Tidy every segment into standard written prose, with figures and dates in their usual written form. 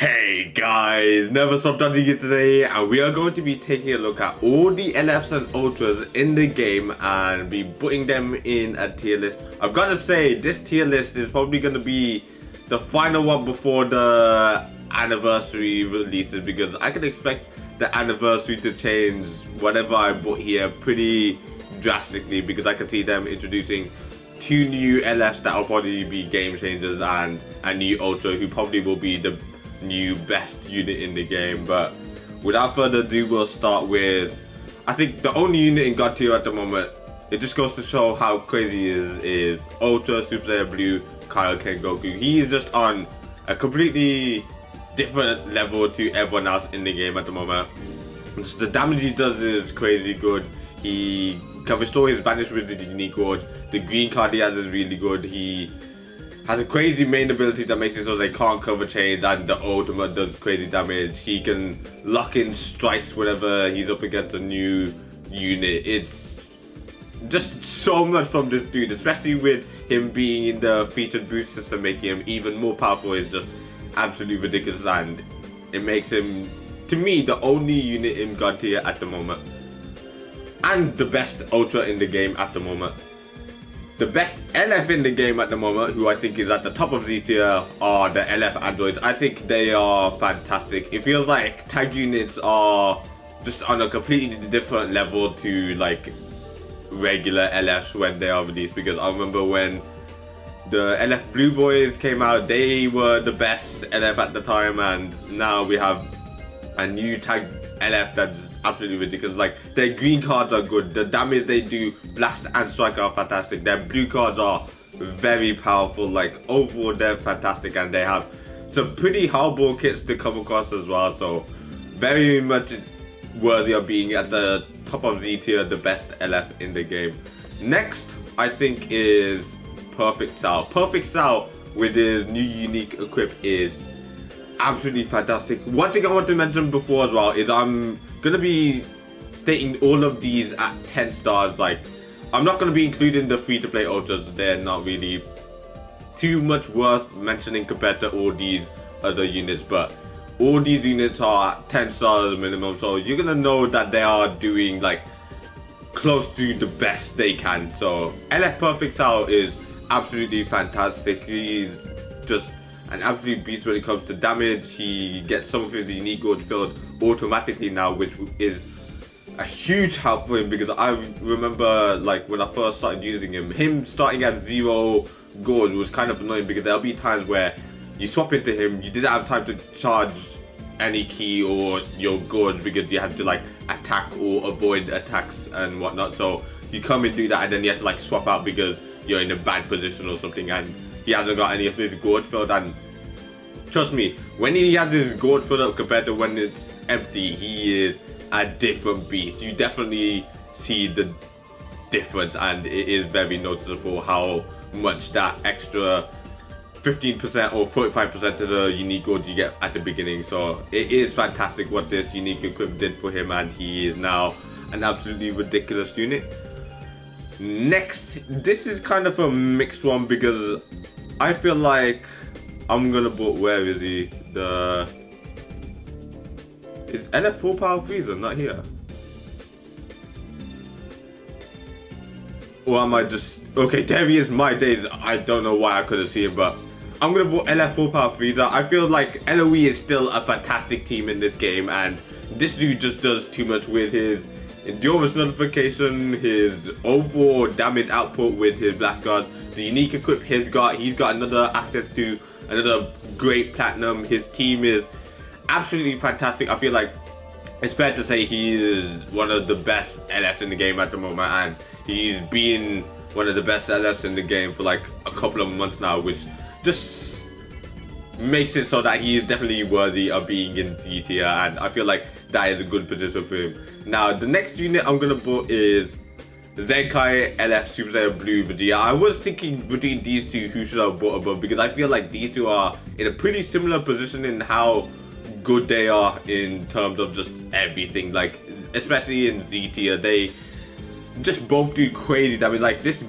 Hey guys, never stop dodging it today, and we are going to be taking a look at all the LFs and Ultras in the game and be putting them in a tier list. I've got to say, this tier list is probably going to be the final one before the anniversary releases, because I can expect the anniversary to change whatever I put here pretty drastically, because I can see them introducing two new LFs that will probably be game changers and a new Ultra who probably will be the new best unit in the game. But without further ado, we'll start with, I think the only unit in God tier at the moment. It just goes to show how crazy he is Ultra Super Saiyan Blue Kaioken Goku. He is just on a completely different level to everyone else in the game at the moment. Just the damage he does is crazy good. He can restore his vanish with the unique ward. The green card he has is really good. He has a crazy main ability that makes it so they can't cover chains, and the ultimate does crazy damage. He can lock in strikes whenever he's up against a new unit. It's just so much from this dude, especially with him being in the featured boost system, making him even more powerful. Is just absolutely ridiculous, and it makes him, to me, the only unit in God tier at the moment, and the best Ultra in the game at the moment. The best LF in the game at the moment, who I think is at the top of Z tier, are the LF androids. I think they are fantastic. It feels like tag units are just on a completely different level to like regular LFs when they are released, because I remember when the LF Blue Boys came out, they were the best LF at the time, and now we have a new tag LF that's absolutely ridiculous. Like, their green cards are good, the damage they do, blast and strike, are fantastic. Their blue cards are very powerful. Like, overall they're fantastic, and they have some pretty hardball kits to come across as well, so very much worthy of being at the top of Z tier, the best LF in the game. Next, I think, is Perfect Sal. Perfect Sal with his new unique equip is absolutely fantastic. One thing I want to mention before as well is I'm gonna be stating all of these at 10 stars. Like, I'm not gonna be including the free-to-play Ultras. They're not really too much worth mentioning compared to all these other units, but all these units are at 10 stars minimum, so you're gonna know that they are doing like close to the best they can. So LF Perfect Sal is absolutely fantastic. He's just an absolute beast when it comes to damage. He gets some of his unique gold filled automatically now, which is a huge help for him, because I remember like when I first started using him starting at 0 gold was kind of annoying, because there'll be times where you swap into him, you didn't have time to charge any key or your gold, because you had to like attack or avoid attacks and whatnot. So you come and do that, and then you have to like swap out because you're in a bad position or something, and he hasn't got any of his gold filled. And trust me, when he has his gold filled up compared to when it's empty, he is a different beast. You definitely see the difference, and it is very noticeable how much that extra 15% or 45% to the unique gold you get at the beginning. So it is fantastic what this unique equip did for him, and he is now an absolutely ridiculous unit. Next, this is kind of a mixed one, because I feel like I'm gonna put, where is he? Is LF Full Power Freezer not here? Or am I just, okay, there he is, my days. I don't know why I couldn't see him, but I'm gonna put LF Full Power Freezer. I feel like LOE is still a fantastic team in this game, and this dude just does too much with his endurance notification, his overall damage output with his blast guard, the unique equip he's got another access to another great platinum. His team is absolutely fantastic. I feel like it's fair to say he is one of the best LFs in the game at the moment, and he's been one of the best LFs in the game for like a couple of months now, which just makes it so that he is definitely worthy of being in Z tier, and I feel like that is a good position for him. Now, the next unit I'm gonna put is Zenkai Lf Super Saiyan Blue Vegeta. I was thinking between these two who should I have bought above, because I feel like these two are in a pretty similar position in how good they are in terms of just everything. Like, especially in Z tier, they just both do crazy damage. Like, this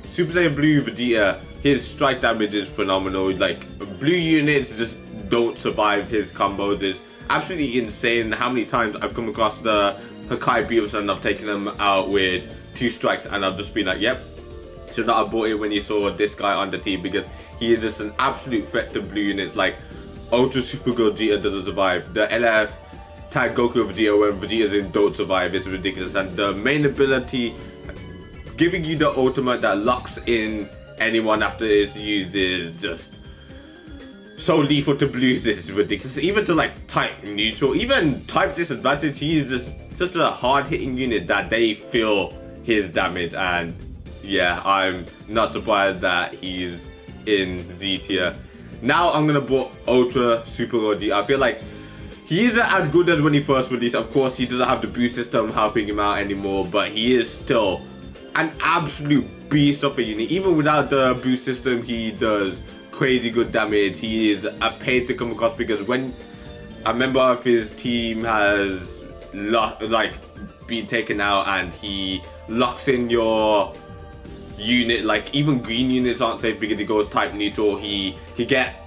Super Saiyan Blue Vegeta, his strike damage is phenomenal. Like, blue units just don't survive his combos is absolutely insane. How many times I've come across the Hakai Beavers and I've taken them out with 2 strikes and I've just been like, yep, should not have bought it when you saw this guy on the team, because he is just an absolute threat to blue units. Like Ultra Super Gogeta doesn't survive. The LF tag Goku Vegeta when Vegeta's in don't survive. It's ridiculous. And the main ability giving you the ultimate that locks in anyone after it's used is just so lethal to blues. This is ridiculous. Even to like type neutral, even type disadvantage, he is just such a hard hitting unit that they feel his damage. And yeah, I'm not surprised that he's in Z tier. Now I'm gonna put Ultra Super Gogeta. I feel like he isn't as good as when he first released. Of course, he doesn't have the boost system helping him out anymore, but he is still an absolute beast of a unit. Even without the boost system, he does crazy good damage. He is a pain to come across, because when a member of his team has been taken out and he locks in your unit, like even green units aren't safe because he goes type neutral. He can get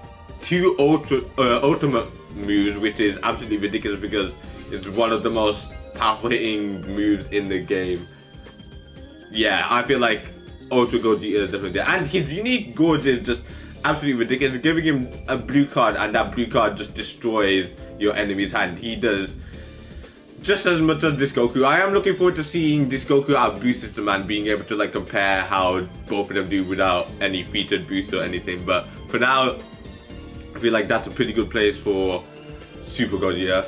2 ultimate moves, which is absolutely ridiculous because it's one of the most powerful hitting moves in the game. Yeah, I feel like Ultra Gogeta is definitely there. And his unique gorge is just absolutely ridiculous. Giving him a blue card and that blue card just destroys your enemy's hand. He does just as much as this Goku. I am looking forward to seeing this Goku out boost system and being able to like compare how both of them do without any featured boost or anything. But for now, I feel like that's a pretty good place for Super Gogeta.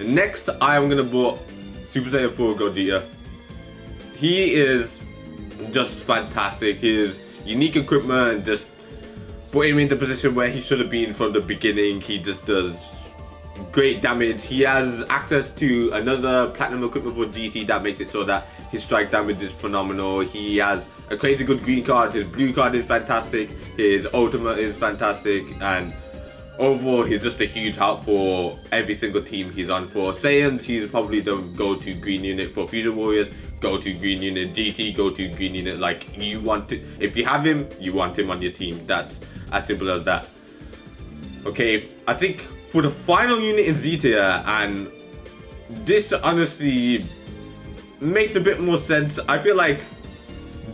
Next, I am gonna put Super Saiyan 4 Gogeta. He is just fantastic. His unique equipment just put him in the position where he should have been from the beginning. He just does great damage. He has access to another platinum equipment for GT that makes it so that his strike damage is phenomenal. He has a crazy good green card. His blue card is fantastic. His ultimate is fantastic. And overall, he's just a huge help for every single team he's on. For Saiyans, he's probably the go-to green unit. For Fusion Warriors, go-to green unit. GT, go-to green unit. Like, you want it. If you have him, you want him on your team. That's as simple as that. Okay, I think for the final unit in Z tier, and this honestly makes a bit more sense. I feel like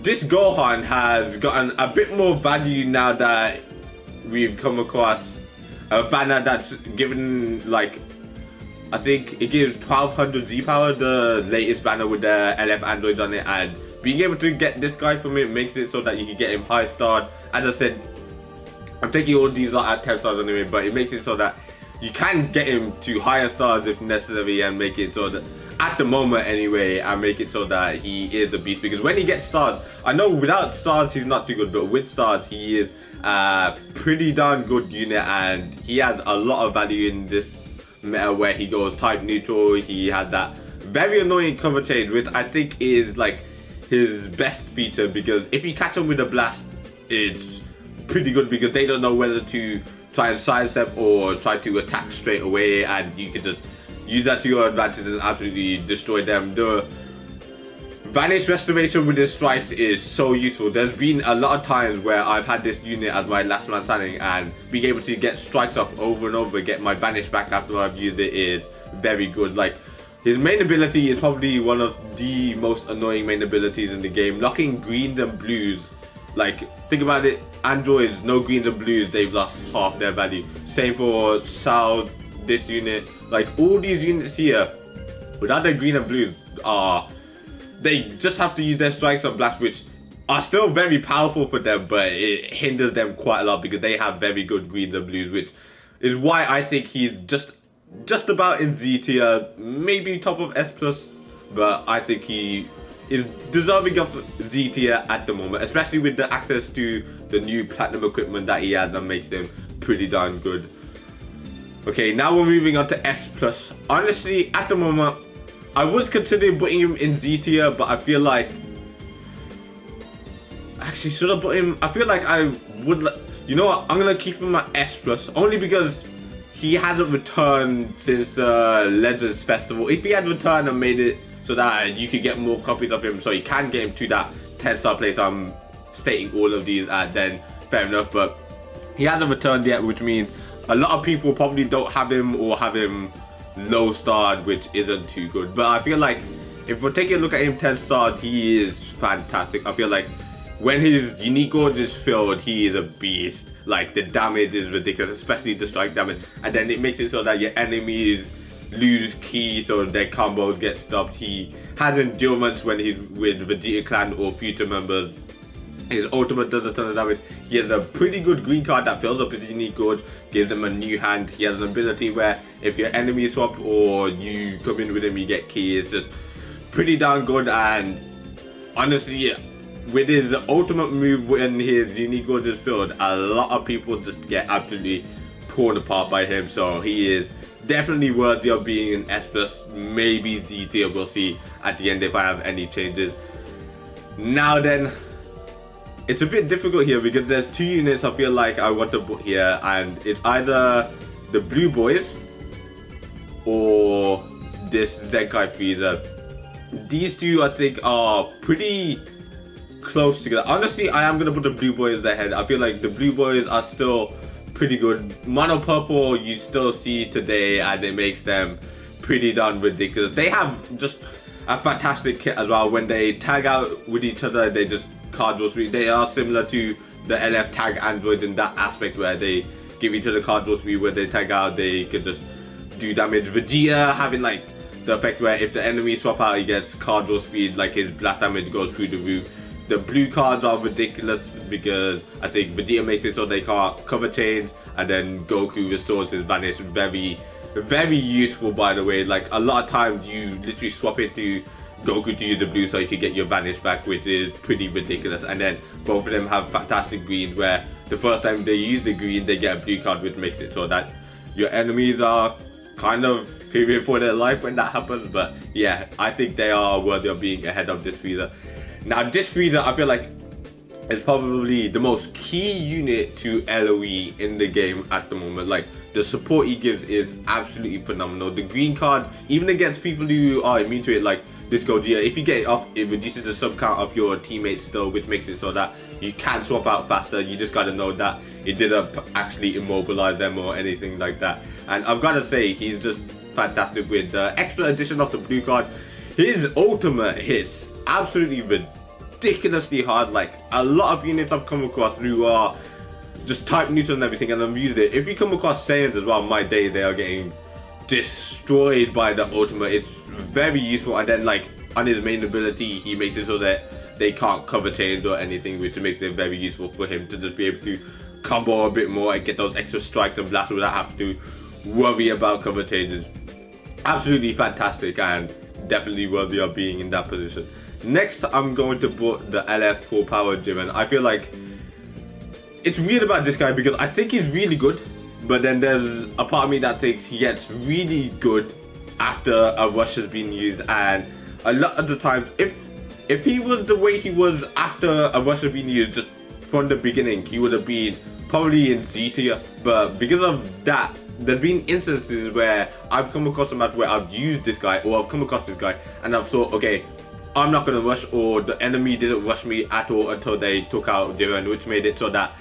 this Gohan has gotten a bit more value now that we've come across a banner that's given, like, I think it gives 1200 Z power, the latest banner with the LF android on it, and being able to get this guy from it makes it so that you can get him high starred. As I said, I'm taking all these at 10 stars anyway, but it makes it so that you can get him to higher stars if necessary, and make it so that, at the moment anyway, and make it so that he is a beast. Because when he gets stars, I know without stars he's not too good, but with stars he is a pretty darn good unit, and he has a lot of value in this meta where he goes type neutral. He had that very annoying cover change, which I think is like his best feature, because if you catch him with a blast, it's pretty good because they don't know whether to try and sidestep or try to attack straight away, and you can just use that to your advantage and absolutely destroy them. The Vanish Restoration with his strikes is so useful. There's been a lot of times where I've had this unit as my last man standing, and being able to get strikes off over and over, get my Vanish back after I've used it, is very good. Like, his main ability is probably one of the most annoying main abilities in the game. Locking greens and blues. Like, think about it, androids, no greens and blues, they've lost half their value. Same for Sao, this unit. Like, all these units here, without their green and blues, they just have to use their strikes and blasts, which are still very powerful for them, but it hinders them quite a lot because they have very good greens and blues, which is why I think he's just about in Z tier, maybe top of S+, but I think he is deserving of Z tier at the moment, especially with the access to the new platinum equipment that he has, and makes him pretty darn good. Okay, now we're moving on to S+. Honestly, at the moment, I was considering putting him in Z tier, but I feel like, actually, should I put him? I feel like I would, you know what, I'm gonna keep him at S+, only because he hasn't returned since the Legends Festival. If he had returned and made it so that you could get more copies of him, so you can get him to that 10-star place, I'm stating all of these, then fair enough. But he hasn't returned yet, which means a lot of people probably don't have him or have him low starred, which isn't too good. But I feel like if we're taking a look at him 10 starred, he is fantastic. I feel like when his unique gorge is filled, he is a beast. Like, the damage is ridiculous, especially the strike damage. And then it makes it so that your enemies lose ki, so their combos get stopped. He has endurance when he's with Vegeta clan or future members. His ultimate does a ton of damage. He has a pretty good green card that fills up his unique gorge, gives him a new hand. He has an ability where if your enemy swap or you come in with him, you get ki. It's just pretty darn good. And honestly, with his ultimate move when his unique gorge is filled, a lot of people just get absolutely torn apart by him. So he is definitely worthy of being an S+, maybe Z tier. We'll see at the end if I have any changes. Now then, it's a bit difficult here because there's 2 units I feel like I want to put here, and it's either the Blue Boys or this Zenkai Frieza. These 2 I think are pretty close together. Honestly, I am gonna put the Blue Boys ahead. I feel like the Blue Boys are still pretty good. Mono Purple you still see today, and it makes them pretty darn ridiculous. They have just a fantastic kit as well. When they tag out with each other, they just card draw speed. They are similar to the LF tag androids in that aspect where they give each other card draw speed. When they tag out, they can just do damage. Vegeta having like the effect where if the enemy swap out, he gets card draw speed, like his blast damage goes through the roof. The blue cards are ridiculous because I think Vegeta makes it so they can't cover change, and then Goku restores his vanish. Very, very useful, by the way. Like, a lot of times you literally swap it to Goku to use the blue so you can get your vanish back, which is pretty ridiculous. And then both of them have fantastic greens where the first time they use the green, they get a blue card, which makes it so that your enemies are kind of fearing for their life when that happens. But yeah, I think they are worthy of being ahead of this Frieza. Now, this Frieza, I feel like, is probably the most key unit to LOE in the game at the moment. Like, the support he gives is absolutely phenomenal. The green card, even against people who are immune to it, like this Godzilla, if you get it off, it reduces the sub count of your teammates still, which makes it so that you can swap out faster. You just gotta know that it didn't actually immobilize them or anything like that. And I've gotta say, he's just fantastic with the extra addition of the blue card. His ultimate hits absolutely ridiculously hard. Like, a lot of units I've come across who are just type neutral and everything, and I've used it. If you come across Saiyans as well, my day, they are getting destroyed by the ultimate. It's very useful. And then, like, on his main ability, he makes it so that they can't cover change or anything, which makes it very useful for him to just be able to combo a bit more and get those extra strikes and blasts without having to worry about cover changes. Absolutely fantastic and definitely worthy of being in that position. Next, I'm going to put the LF full power Jiren. I feel like it's weird about this guy because I think he's really good, but then there's a part of me that thinks he gets really good after a rush has been used. And a lot of the times, if he was the way he was after a rush has been used just from the beginning, he would have been probably in Z tier. But because of that, there's been instances where I've come across a match where I've used this guy, or I've come across this guy and I've thought, okay, I'm not gonna rush, or the enemy didn't rush me at all until they took out Jiren, which made it so that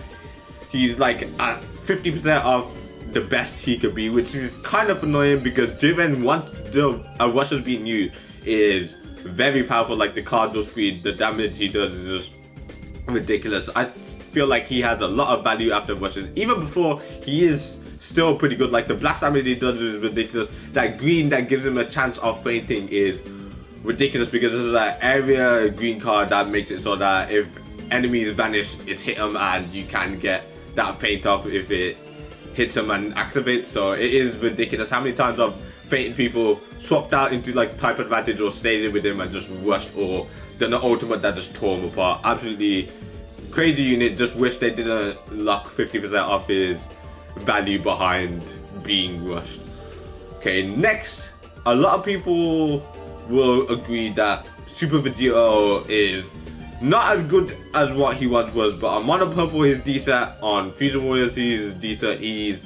he's like at 50% of the best he could be, which is kind of annoying because Jiren, once a rush has been used, is very powerful. Like, the card draw speed, the damage he does is just ridiculous. I feel like he has a lot of value after rushes. Even before, he is still pretty good. Like, the blast damage he does is ridiculous. That green that gives him a chance of fainting is ridiculous because this is an area green card that makes it so that if enemies vanish, it's hit them and you can get that feint off if it hits him and activates. So it is ridiculous how many times I've fainted people, swapped out into like type advantage or stayed with him and just rushed, or done an ultimate that just tore him apart. Absolutely crazy unit. Just wish they didn't lock 50% off his value behind being rushed. Okay, next, a lot of people will agree that Super Vegeta is not as good as what he once was, but on Mono Purple he's decent, on Fusion Warriors he's decent, he's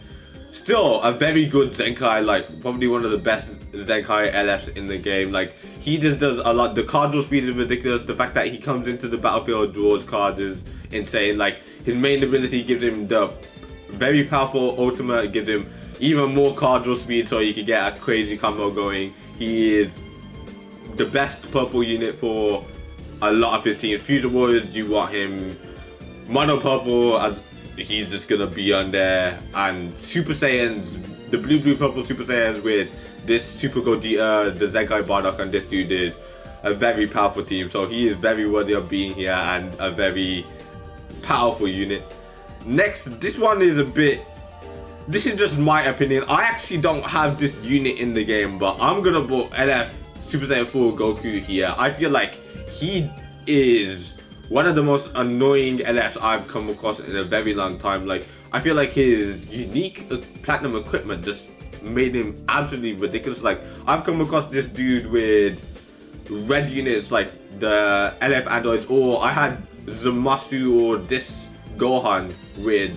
still a very good Zenkai, like probably one of the best Zenkai LFs in the game. Like, he just does a lot. The card draw speed is ridiculous. The fact that he comes into the battlefield, draws cards is insane. Like, his main ability gives him the very powerful ultimate. It gives him even more cardinal speed, so you can get a crazy combo going. He is the best purple unit for a lot of his teams. Fusion Warriors, you want him mono purple, as he's just gonna be on there. And Super Saiyans, the blue purple Super Saiyans with this Super Gogeta, the Zenkai Bardock, and this dude is a very powerful team. So he is very worthy of being here and a very powerful unit. Next, this one is a bit, this is just my opinion. I actually don't have this unit in the game, but I'm gonna put LF Super Saiyan 4 Goku here. I feel like he is one of the most annoying LFs I've come across in a very long time. Like, I feel like his unique platinum equipment just made him absolutely ridiculous. Like, I've come across this dude with red units like the LF androids, or I had Zamasu or this Gohan with,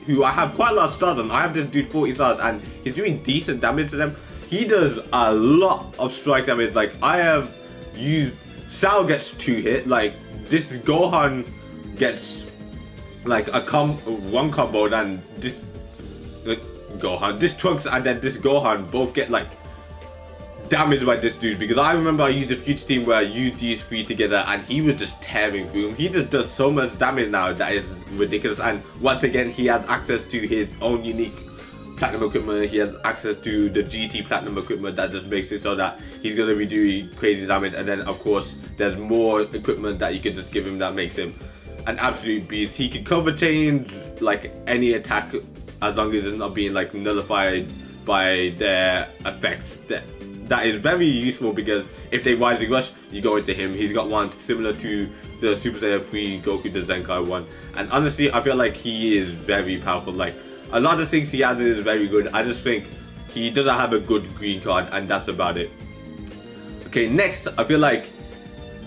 who I have quite a lot of stars on. I have this dude 40 stars and he's doing decent damage to them. He does a lot of strike damage. Like, I have used, Sal gets 2 hit, like this Gohan gets like a one combo, and this Gohan, this Trunks and then this Gohan both get like damaged by this dude, because I remember I used a future team where I used these 3 together and he was just tearing through him. He just does so much damage now that is ridiculous. And once again, he has access to his own unique platinum equipment. He has access to the GT platinum equipment that just makes it so that he's going to be doing crazy damage. And then of course there's more equipment that you can just give him that makes him an absolute beast. He can cover change like any attack as long as it's not being like nullified by their effects. That is very useful, because if they Rising Rush, you go into him. He's got one similar to the Super Saiyan 3 Goku, the Zenkai one. And honestly, I feel like he is very powerful. Like, a lot of things he has is very good. I just think he doesn't have a good green card, and that's about it. Okay, next, I feel like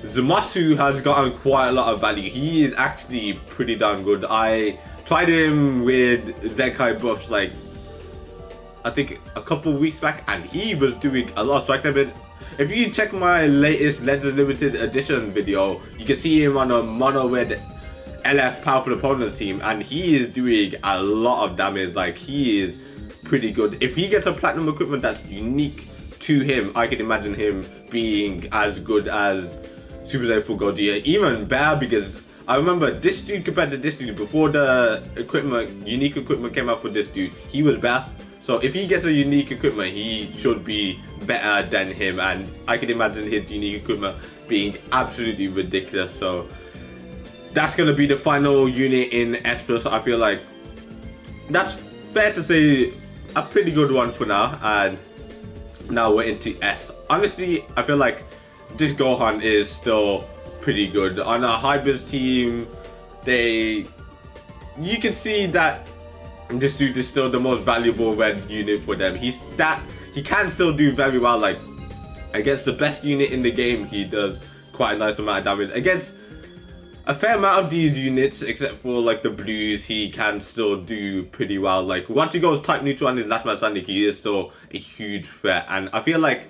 Zamasu has gotten quite a lot of value. He is actually pretty darn good. I tried him with Zenkai buffs like I think a couple weeks back, and he was doing a lot of strike damage. If you check my latest Legends Limited Edition video, you can see him on a mono red LF Powerful Opponents team, and he is doing a lot of damage. Like, he is pretty good. If he gets a platinum equipment that's unique to him, I can imagine him being as good as Super Saiyan 4 Gogeta, even better, because I remember this dude compared to this dude, before the equipment, unique equipment came out for this dude, he was better. So if he gets a unique equipment, he should be better than him, and I can imagine his unique equipment being absolutely ridiculous. So that's gonna be the final unit in S+. I feel like that's fair to say a pretty good one for now, and now we're into S. Honestly, I feel like this Gohan is still pretty good. On a hybrids team, you can see that this dude is still the most valuable red unit for them. He can still do very well. Like, against the best unit in the game, he does quite a nice amount of damage. Against a fair amount of these units, except for like the blues, he can still do pretty well. Like, once he goes type neutral on his last man standing, he is still a huge threat. And I feel like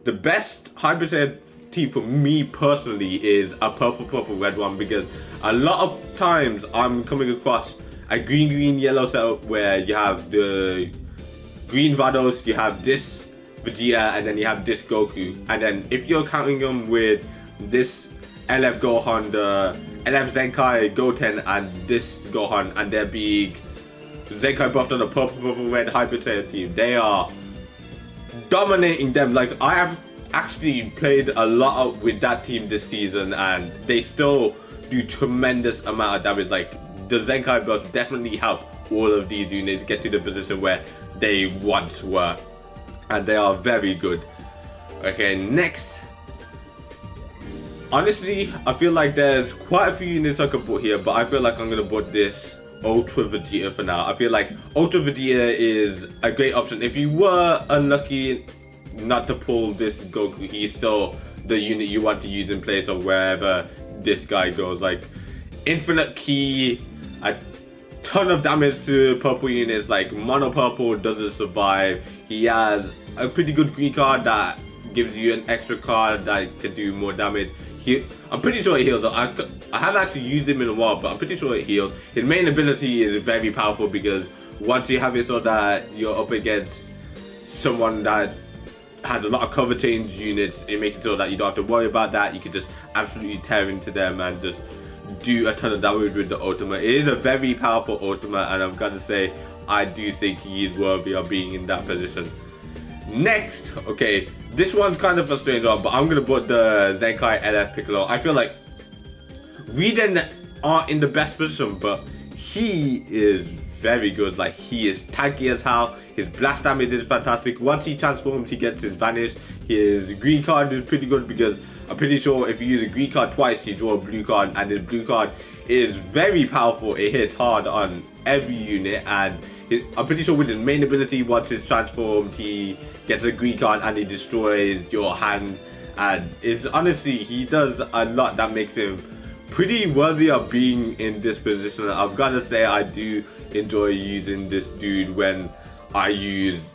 the best hybrid team for me personally is a purple red one, because a lot of times I'm coming across a green yellow setup where you have the green Vados, you have this Vegeta, and then you have this Goku. And then if you're counting them with this LF Gohan, the LF Zenkai Goten, and this Gohan, and they're being Zenkai buffed on a purple red hybrid team, they are dominating them. Like, I have actually played a lot with that team this season, and they still do tremendous amount of damage. Like, the Zenkai buffs definitely help all of these units get to the position where they once were, and they are very good. Okay, next. Honestly, I feel like there's quite a few units I could put here, but I feel like I'm gonna put this Ultra Vegeta for now. I feel like Ultra Vegeta is a great option. If you were unlucky not to pull this Goku, he's still the unit you want to use in place of wherever this guy goes. Like, infinite key, a ton of damage to purple units. Like, mono purple doesn't survive. He has a pretty good green card that gives you an extra card that can do more damage. I'm pretty sure it heals. I haven't actually used him in a while, but I'm pretty sure it heals. His main ability is very powerful, because once you have it so that you're up against someone that has a lot of cover change units, it makes it so that you don't have to worry about that. You can just absolutely tear into them and just do a ton of damage with the ultimate. It is a very powerful ultimate, and I'm gonna say I do think he is worthy of being in that position. Next, okay, this one's kind of a strange one, but I'm gonna put the Zenkai Lf Piccolo. I feel like Raiden aren't in the best position, but he is very good. Like, he is tanky as hell. His blast damage is fantastic. Once he transforms, he gets his vanish. His green card is pretty good because I'm pretty sure if you use a green card twice, you draw a blue card, and his blue card is very powerful. It hits hard on every unit, and I'm pretty sure with his main ability, once it's transformed, he gets a green card and he destroys your hand. And it's honestly, he does a lot that makes him pretty worthy of being in this position. I've got to say, I do enjoy using this dude when I use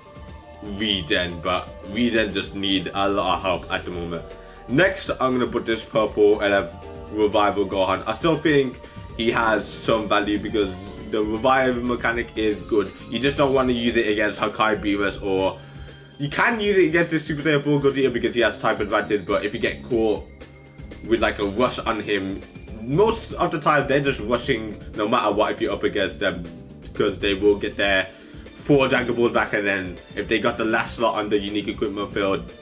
Raiden, but Raiden just need a lot of help at the moment. Next, I'm going to put this purple LF Revival Gohan. I still think he has some value because the revive mechanic is good. You just don't want to use it against Hakai Beerus, or you can use it against this Super Saiyan 4 Godzilla because he has type advantage, but if you get caught with like a rush on him, most of the time they're just rushing no matter what if you're up against them, because they will get their 4 Dragon Balls back, and then if they got the last slot on the unique equipment field,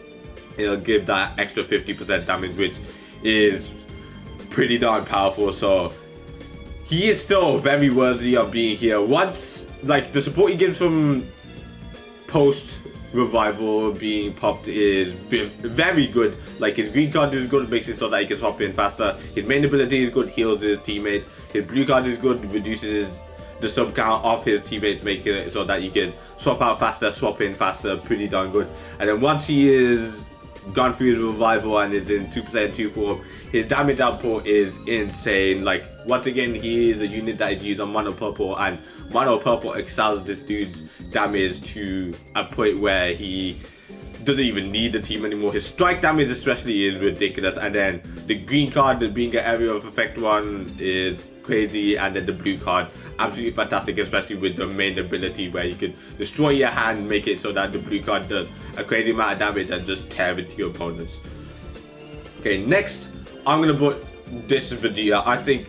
it'll give that extra 50% damage, which is pretty darn powerful. So he is still very worthy of being here. Once, like, the support he gives from post revival being popped is very good. Like, his green card is good, makes it so that he can swap in faster. His main ability is good, heals his teammates. His blue card is good, reduces the sub count of his teammates, making it so that you can swap out faster, swap in faster. Pretty darn good. And then once he is gone through his revival and is in Super Saiyan 2 form, his damage output is insane. Like, once again, he is a unit that is used on Mono Purple, and Mono Purple excels this dude's damage to a point where he doesn't even need the team anymore. His strike damage especially is ridiculous, and then the green card, the being an area of effect one, is crazy, and then the blue card, absolutely fantastic, especially with the main ability where you could destroy your hand, make it so that the blue card does a crazy amount of damage and just tear into your opponents. Okay, next I'm gonna put this Vegeta. I think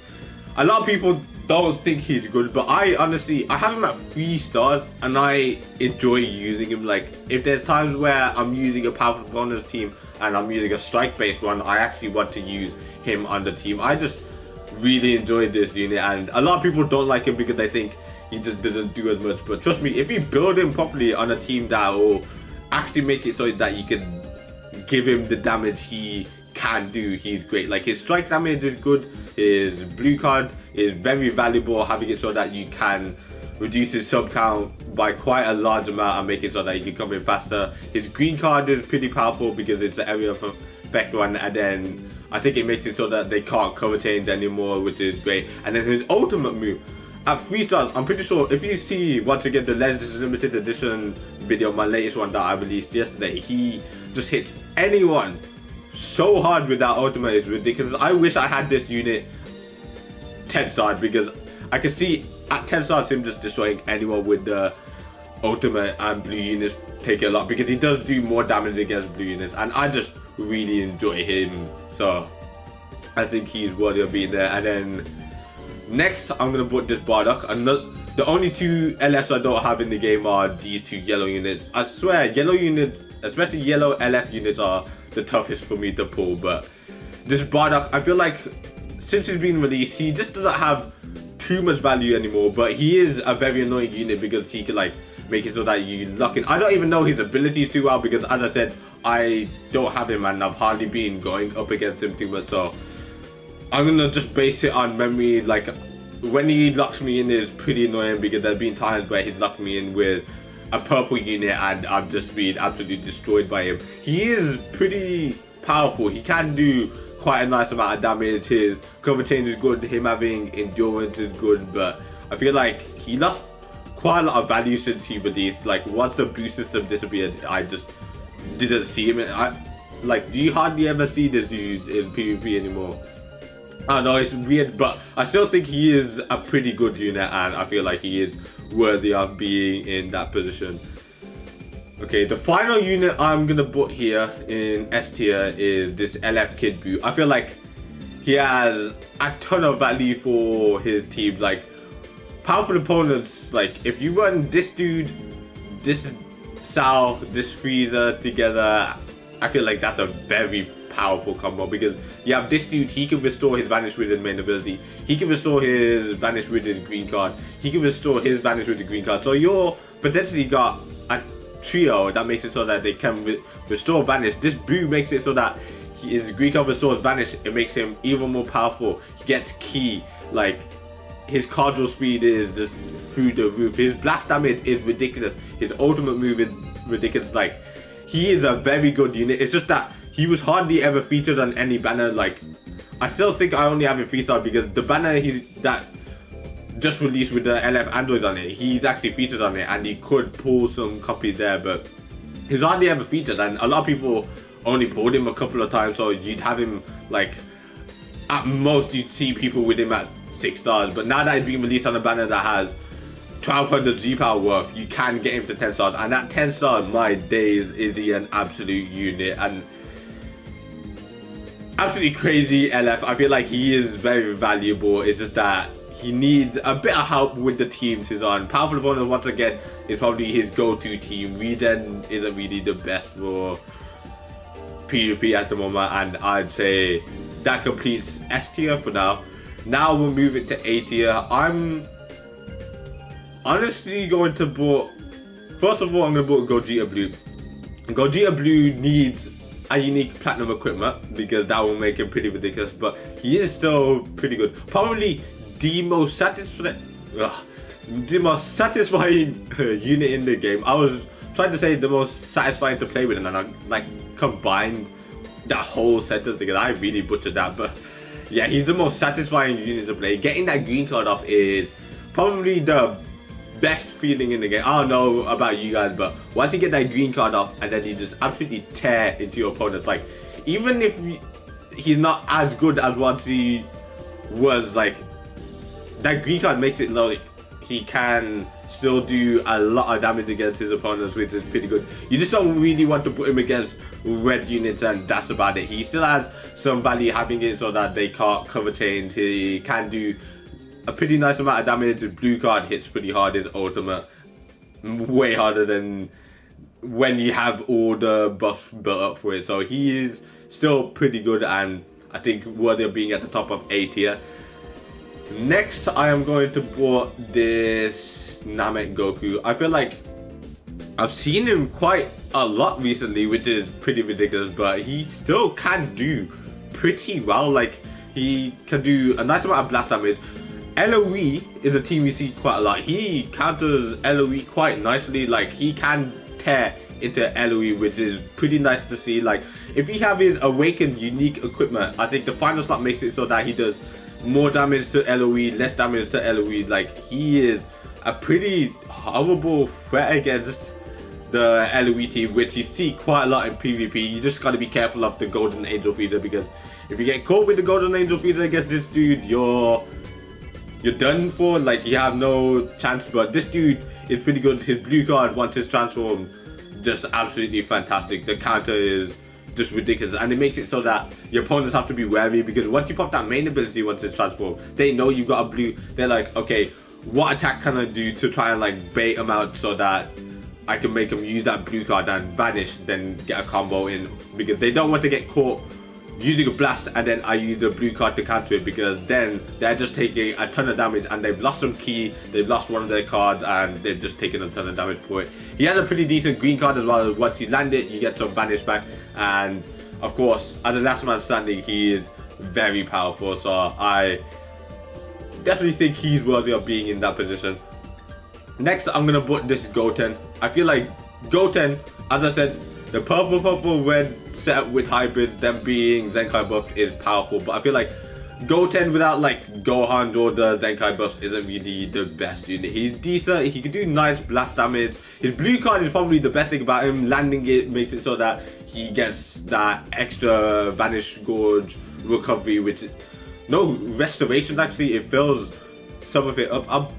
a lot of people don't think he's good, but I honestly, I have him at 3 stars and I enjoy using him. Like, if there's times where I'm using a powerful opponent's team and I'm using a strike based one, I actually want to use him on the team. I just really enjoy this unit, and a lot of people don't like him because they think he just doesn't do as much, but trust me, if you build him properly on a team that will actually make it so that you can give him the damage he can do, he's great. Like, his strike damage is good, his blue card is very valuable, having it so that you can reduce his sub count by quite a large amount and make it so that he can come in faster. His green card is pretty powerful because it's an area of effect one, and then I think it makes it so that they can't cover change anymore, which is great. And then his ultimate move at 3 stars, I'm pretty sure if you see once again the Legends Limited Edition video, my latest one that I released yesterday, he just hits anyone so hard with that ultimate. Is ridiculous. I wish I had this unit 10 stars because I can see at 10 stars him just destroying anyone with the ultimate, and blue units take it a lot because he does do more damage against blue units, and I just really enjoy him. So I think he's worthy of being there. And then next I'm gonna put this Bardock. The only 2 LFs I don't have in the game are these 2 yellow units. I swear, yellow units, especially yellow LF units, are the toughest for me to pull. But this Bardock, I feel like since he's been released, he just doesn't have too much value anymore, but he is a very annoying unit because he can like make it so that you lock in. I don't even know his abilities too well because, as I said, I don't have him and I've hardly been going up against him too much, so I'm gonna just base it on memory. Like, when he locks me in is pretty annoying because there's been times where he's locked me in with a purple unit and I've just been absolutely destroyed by him. He is pretty powerful. He can do quite a nice amount of damage. His cover change is good, him having endurance is good, but I feel like he lost quite a lot of value since he released. Like, once the boost system disappeared, I just didn't see him. Like, do you hardly ever see this dude in PvP anymore? I don't know, it's weird, but I still think he is a pretty good unit, and I feel like he is worthy of being in that position. Okay, the final unit I'm gonna put here in S tier is this LF Kid Buu. I feel like he has a ton of value for his team. Like, powerful opponents, like if you run this dude, this Sao, this Frieza together, I feel like that's a very powerful combo, because you have this dude, he can restore his Vanish Wizard main ability, he can restore his Vanish Wizard green card, he can restore his Vanish Wizard green card, so you're potentially got a trio that makes it so that they can restore Vanish. This Buu makes it so that his green card restores Vanish. It makes him even more powerful. He gets Ki, like his card draw speed is just through the roof, his blast damage is ridiculous, his ultimate move is ridiculous. Like, he is a very good unit. It's just that he was hardly ever featured on any banner. Like, I still think I only have a 3-star because the banner that just released with the LF Androids on it, he's actually featured on it, and he could pull some copies there, but he's hardly ever featured, and a lot of people only pulled him a couple of times, so you'd have him, like, at most you'd see people with him at 6 stars, but now that he's being released on a banner that has 1200 Z-Power worth, you can get him to 10 stars, and at 10 stars, my days, is he an absolute unit, and absolutely crazy LF. I feel like he is very valuable. It's just that he needs a bit of help with the teams he's on. Powerful opponents, once again, is probably his go-to team. Regen isn't really the best for PvP at the moment, and I'd say that completes S tier for now. Now we'll move it to A tier. I'm honestly going to put, first of all, I'm going to put Gogeta Blue. Gogeta Blue needs a unique platinum equipment because that will make him pretty ridiculous, but he is still pretty good. Probably the most satisfying unit in the game. I was trying to say the most satisfying to play with, and then I like combined that whole sentence together. I really butchered that, but yeah, he's the most satisfying unit to play. Getting that green card off is probably the best feeling in the game. I don't know about you guys, but once you get that green card off and then you just absolutely tear into your opponent, like, even if he's not as good as what he was, like, that green card makes it like he can still do a lot of damage against his opponents, which is pretty good. You just don't really want to put him against red units, and that's about it. He still has some value having it so that they can't cover change. He can do a pretty nice amount of damage. His blue card hits pretty hard. His ultimate way harder than when you have all the buff built up for it. So he is still pretty good, and I think worthy of being at the top of A tier. Next, I am going to put this Namek Goku. I feel like I've seen him quite a lot recently, which is pretty ridiculous, but he still can do pretty well. Like, he can do a nice amount of blast damage. LOE is a team you see quite a lot. He counters LOE quite nicely. Like, he can tear into LOE, which is pretty nice to see. Like, if you have his awakened unique equipment, I think the final slot makes it so that he does more damage to LOE, less damage to LOE. Like, he is a pretty horrible threat against the LOE team, which you see quite a lot in PvP. You just gotta be careful of the Golden Angel Feeder, because if you get caught with the Golden Angel Feeder against this dude, you're done for. Like, you have no chance. But this dude is pretty good. His blue card, once it's transformed, just absolutely fantastic. The counter is just ridiculous, and it makes it so that your opponents have to be wary, because once you pop that main ability, once it's transformed, they know you've got a blue. They're like, okay, what attack can I do to try and like bait them out so that I can make them use that blue card and vanish, then get a combo in, because they don't want to get caught using a blast and then I use the blue card to counter it, because then they're just taking a ton of damage and they've lost some key, they've lost one of their cards, and they've just taken a ton of damage for it. He has a pretty decent green card as well. Once you land it, you get some vanish back, and of course, as a last man standing, he is very powerful, so I definitely think he's worthy of being in that position. Next, I'm gonna put this Goten. I feel like Goten, as I said, the purple red setup with hybrids, them being Zenkai buffed, is powerful, but I feel like Goten without like Gohan or the Zenkai buffs isn't really the best unit. He's decent, he can do nice blast damage. His blue card is probably the best thing about him. Landing it makes it so that he gets that extra Vanish Gorge recovery, which, no, restoration actually, it fills some of it up.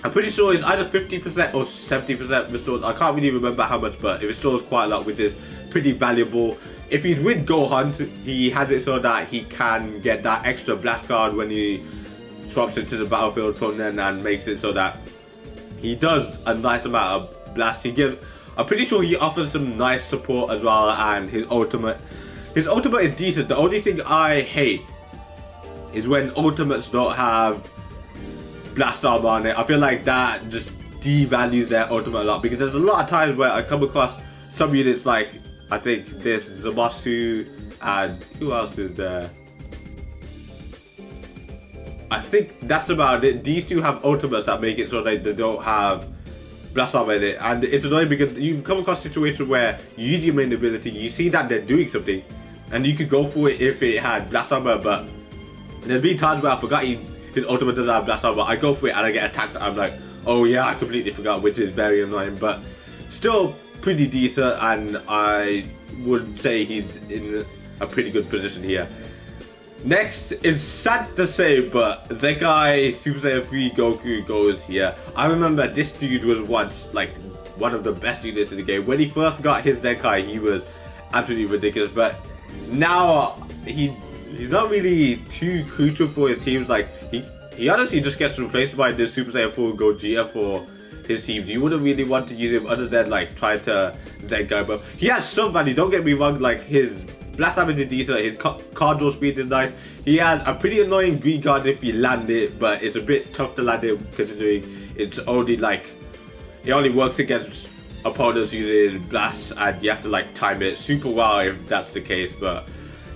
I'm pretty sure it's either 50% or 70% restores. I can't really remember how much, but it restores quite a lot, which is pretty valuable. If he's with Gohan, he has it so that he can get that extra blast card when he swaps into the battlefield from then, and makes it so that he does a nice amount of blast. I'm pretty sure he offers some nice support as well, and his ultimate is decent. The only thing I hate is when ultimates don't have blast armor on it. I feel like that just devalues their ultimate a lot, because there's a lot of times where I come across some units like, I think this Zamasu, and who else is there? I think that's about it. These two have ultimates that make it so that they don't have blast armor in it, and it's annoying because you've come across a situation where you use your main ability, you see that they're doing something, and you could go for it if it had blast armor, but there's been times where I forgot his ultimate doesn't have blast armor. I go for it and I get attacked. I'm like, oh yeah, I completely forgot, which is very annoying, but still pretty decent, and I would say he's in a pretty good position here. Next is sad to say, but Zenkai Super Saiyan 3 Goku goes here. I remember this dude was once like one of the best units in the game. When he first got his Zenkai, he was absolutely ridiculous, but now he's not really too crucial for his teams. Like he honestly just gets replaced by this Super Saiyan 4 Gogeta for his teams. You wouldn't really want to use him other than like try to Zenkai, but he has some value, don't get me wrong. Like his blast damage is decent, his card draw speed is nice. He has a pretty annoying green card if you land it, but it's a bit tough to land it considering it's only like, it only works against opponents using blast, and you have to like time it super well if that's the case. But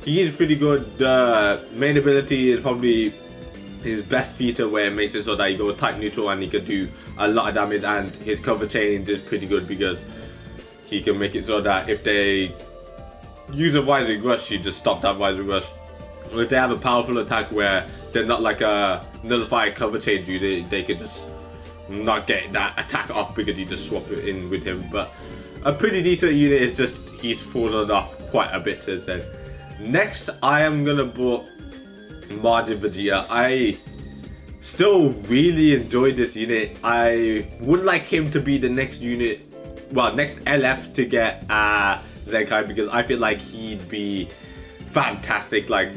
he is pretty good. The main ability is probably his best feature, where it makes it so that you go type neutral and he can do a lot of damage, and his cover change is pretty good because he can make it so that if they use a rising rush, you just stop that rising rush. Or if they have a powerful attack where they're not like a nullified cover change unit, they could just not get that attack off because you just swap it in with him. But a pretty decent unit, is just he's fallen off quite a bit since then. Next, I am gonna put Majin Vegeta. I still really enjoy this unit. I would like him to be the next unit, well, next LF to get Zenkai, because I feel like he'd be fantastic. Like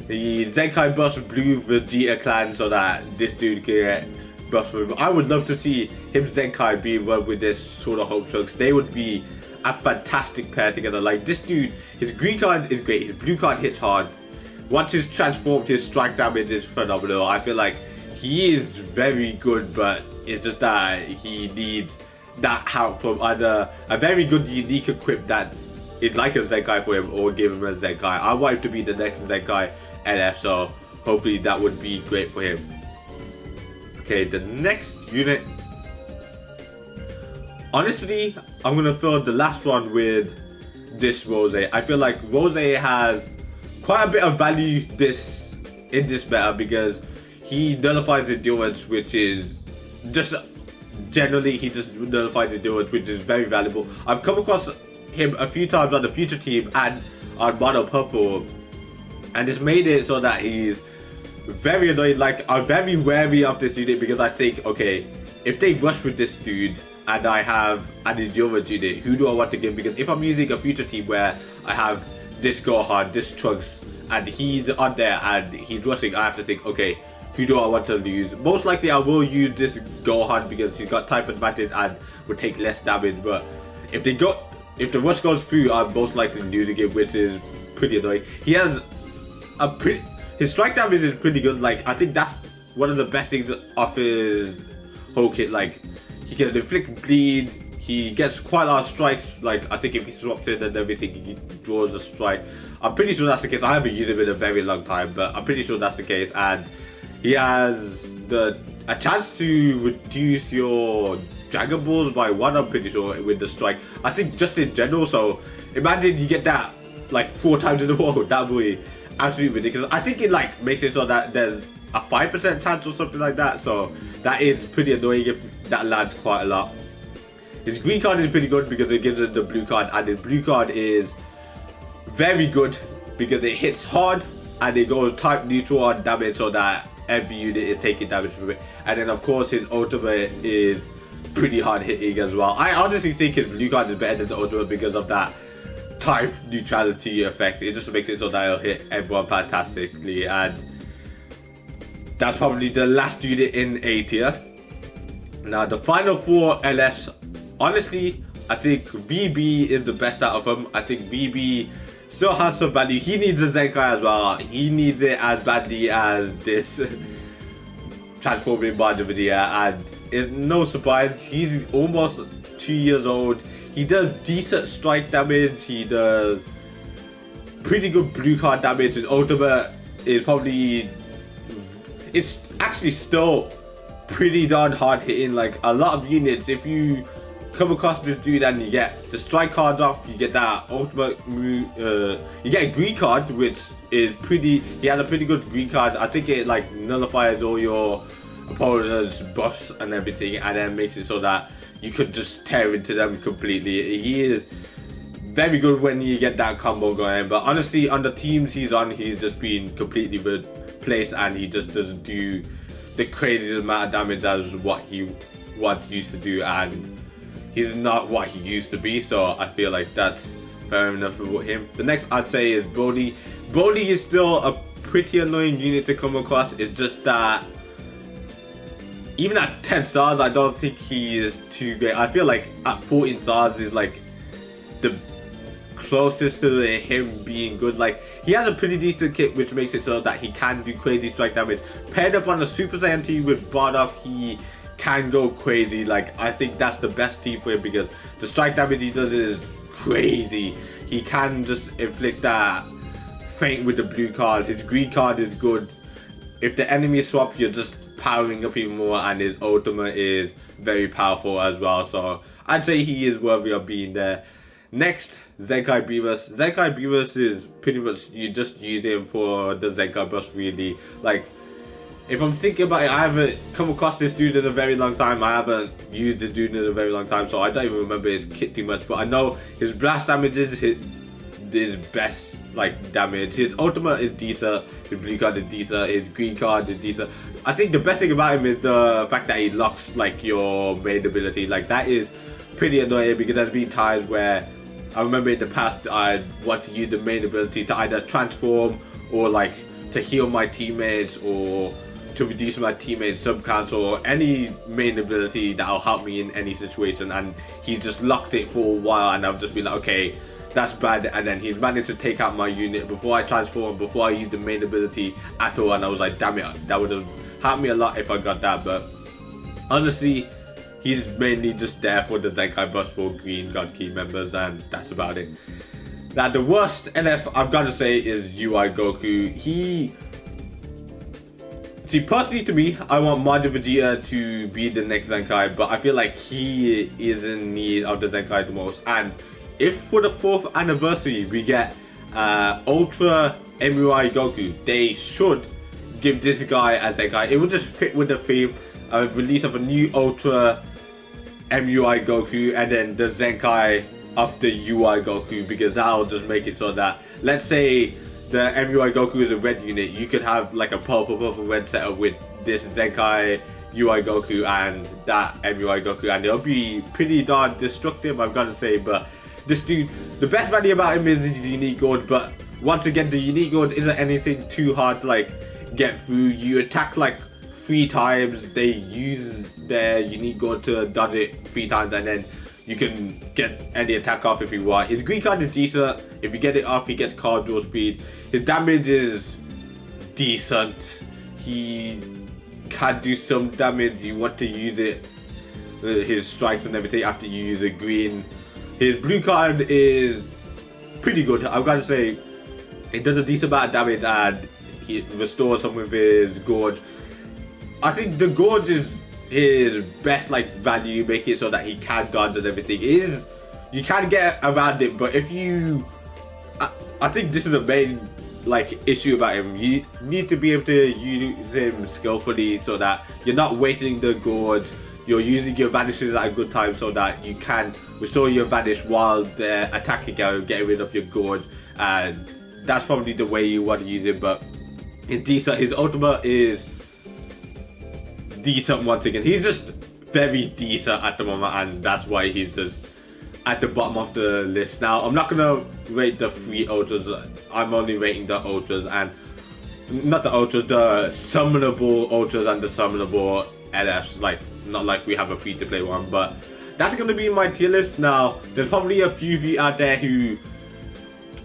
the Zenkai burst blue Vegeta clan, so that this dude can get burst from him. I would love to see him Zenkai be run with this sort of Hulk Trunks. They would be a fantastic pair together. Like this dude, his green card is great, his blue card hits hard. Once he's transformed, his strike damage is phenomenal. I feel like he is very good, but it's just that he needs that help from either a very good unique equip that is like a Zenkai for him, or give him a Zenkai. I want him to be the next Zenkai LF, so hopefully that would be great for him. Okay, the next unit. Honestly, I'm gonna fill the last one with this Rose. I feel like Rose has quite a bit of value in this meta, because he nullifies endurance, which is just generally he just nullifies endurance, which is very valuable. I've come across him a few times on the future team and on Mono Purple, and it's made it so that he's very annoying. Like, I'm very wary of this unit because I think, okay, if they rush with this dude and I have an endurance unit, who do I want to give? Because if I'm using a future team where I have this Gohan, this Trunks, and he's on there and he's rushing, I have to think, okay, who do I want to use? Most likely I will use this Gohan because he's got type advantage and will take less damage. But if the rush goes through, I'm most likely using it, which is pretty annoying. He has his strike damage is pretty good. Like, I think that's one of the best things of his whole kit. Like, he can inflict bleed, he gets quite a lot of strikes. Like, I think if he swaps in and everything, he draws a strike. I'm pretty sure that's the case. I haven't used him in a very long time, but I'm pretty sure that's the case. And he has a chance to reduce your Dragon Balls by 1, I'm pretty sure, with the strike. I think just in general, so imagine you get that like 4 times in a row. That would be absolutely ridiculous. I think it like makes it so that there's a 5% chance or something like that, so that is pretty annoying if that lands quite a lot. His green card is pretty good because it gives him the blue card, and his blue card is very good because it hits hard and it goes type neutral on damage, so that every unit is taking damage from it. And then of course his ultimate is pretty hard hitting as well. I honestly think his blue card is better than the ultimate because of that type neutrality effect. It just makes it so that it'll hit everyone fantastically, and that's probably the last unit in A tier. Now the final 4 LFs, honestly, I think VB is the best out of them. I think VB still has some value. He needs a Zenkai as well. He needs it as badly as this transforming Majin Vegeta, and it's no surprise, he's almost 2 years old. He does decent strike damage. He does pretty good blue card damage. His ultimate is probably, it's actually still pretty darn hard hitting. Like a lot of units, if you come across this dude and you get the strike cards off, you get that ultimate you get a green card, which is pretty, he has a pretty good green card. I think it like nullifies all your opponent's buffs and everything, and then makes it so that you could just tear into them completely. He is very good when you get that combo going, but honestly on the teams he's on, he's just been completely replaced, and he just doesn't do the craziest amount of damage as what he once used to do, and he's not what he used to be. So I feel like that's fair enough about him. The next I'd say is Brody. Brody is still a pretty annoying unit to come across. It's just that even at 10 stars, I don't think he is too great. I feel like at 14 stars is like the closest to him being good. Like he has a pretty decent kit, which makes it so that he can do crazy strike damage. Paired up on a Super Saiyan team with Bardock, he can go crazy. Like I think that's the best team for him because the strike damage he does is crazy. He can just inflict that feint with the blue card. His green card is good. If the enemy swap, you're just powering up even more, and his ultimate is very powerful as well. So I'd say he is worthy of being there. Next, Zenkai Beerus. Zenkai Beerus is pretty much, you just use him for the Zenkai burst really. Like if I'm thinking about it, I haven't come across this dude in a very long time. I haven't used this dude in a very long time, so I don't even remember his kit too much, but I know his blast damage is his best like damage. His ultimate is decent, his blue card is decent, his green card is decent. I think the best thing about him is the fact that he locks like your main ability. Like that is pretty annoying because there's been times where I remember in the past I want to use the main ability to either transform or like to heal my teammates or to reduce my teammates sub counts or any main ability that'll help me in any situation, and he just locked it for a while, and I've just been like, okay, that's bad. And then he's managed to take out my unit before I transform, before I use the main ability at all, and I was like, damn it, that would have helped me a lot if I got that. But honestly, he's mainly just there for the Zenkai bus for Green God Key members, and that's about it. Now the worst NF I've got to say is UI Goku. See, personally to me, I want Majin Vegeta to be the next Zenkai, but I feel like he is in need of the Zenkai the most. And if for the 4th anniversary we get Ultra MUI Goku, they should give this guy a Zenkai. It would just fit with the theme. Release of a new Ultra MUI Goku and then the Zenkai of the UI Goku, because that'll just make it so that, let's say the MUI Goku is a red unit, you could have like a purple red setup with this Zenkai UI Goku and that MUI Goku, and it'll be pretty darn destructive, I've got to say. But this dude, the best value about him is his unique gold, but once again, the unique gold isn't anything too hard to like get through. You attack like 3 times, they use their unique gold to dodge it 3 times, and then you can get any attack off if you want. His green card is decent. If you get it off, he gets card draw speed. His damage is decent. He can do some damage. You want to use it, his strikes and everything, after you use a green. His blue card is pretty good. I've got to say, it does a decent amount of damage, and he restores some of his gorge. I think the gorge is his best like value, make it so that he can dodge and everything. It is, you can get around it, but if you, I think this is the main like issue about him. You need to be able to use him skillfully so that you're not wasting the gorge. You're using your vanishes at a good time so that you can restore your vanish while they're attacking you and getting rid of your gorge, and that's probably the way you want to use it. But it's decent. His ultimate is decent once again. He's just very decent at the moment, and that's why he's just at the bottom of the list. Now, I'm not gonna rate the 3 ultras. I'm only rating the ultras, and not the ultras, the summonable ultras and the summonable LFs. Like, not like we have a free-to-play one, but that's gonna be my tier list. Now, there's probably a few of you out there who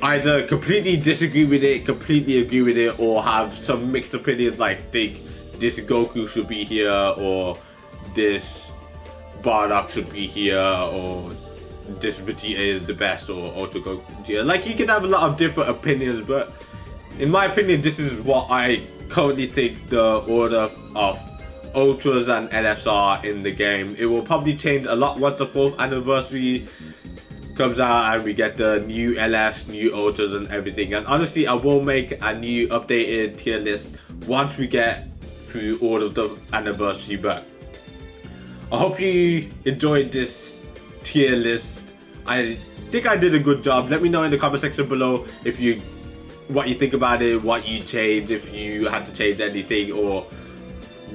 either completely disagree with it, completely agree with it, or have some mixed opinions, like think this Goku should be here, or this Bardock should be here, or this Vegeta is the best, or Ultra Goku. Like, you can have a lot of different opinions, but in my opinion, this is what I currently think the order of Ultras and LFs are in the game. It will probably change a lot once the 4th anniversary comes out and we get the new LFs, new Ultras and everything. And honestly, I will make a new updated tier list once we get through all of the anniversary. But I hope you enjoyed this tier list. I think I did a good job. Let me know in the comment section below if what you think about it, what you change, if you had to change anything, or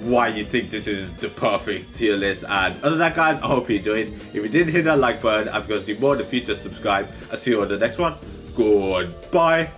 why you think this is the perfect tier list. And other than that, guys, I hope you enjoyed. If you did, hit that like button. If you want to see more in the future, subscribe. I'll see you on the next one. Goodbye.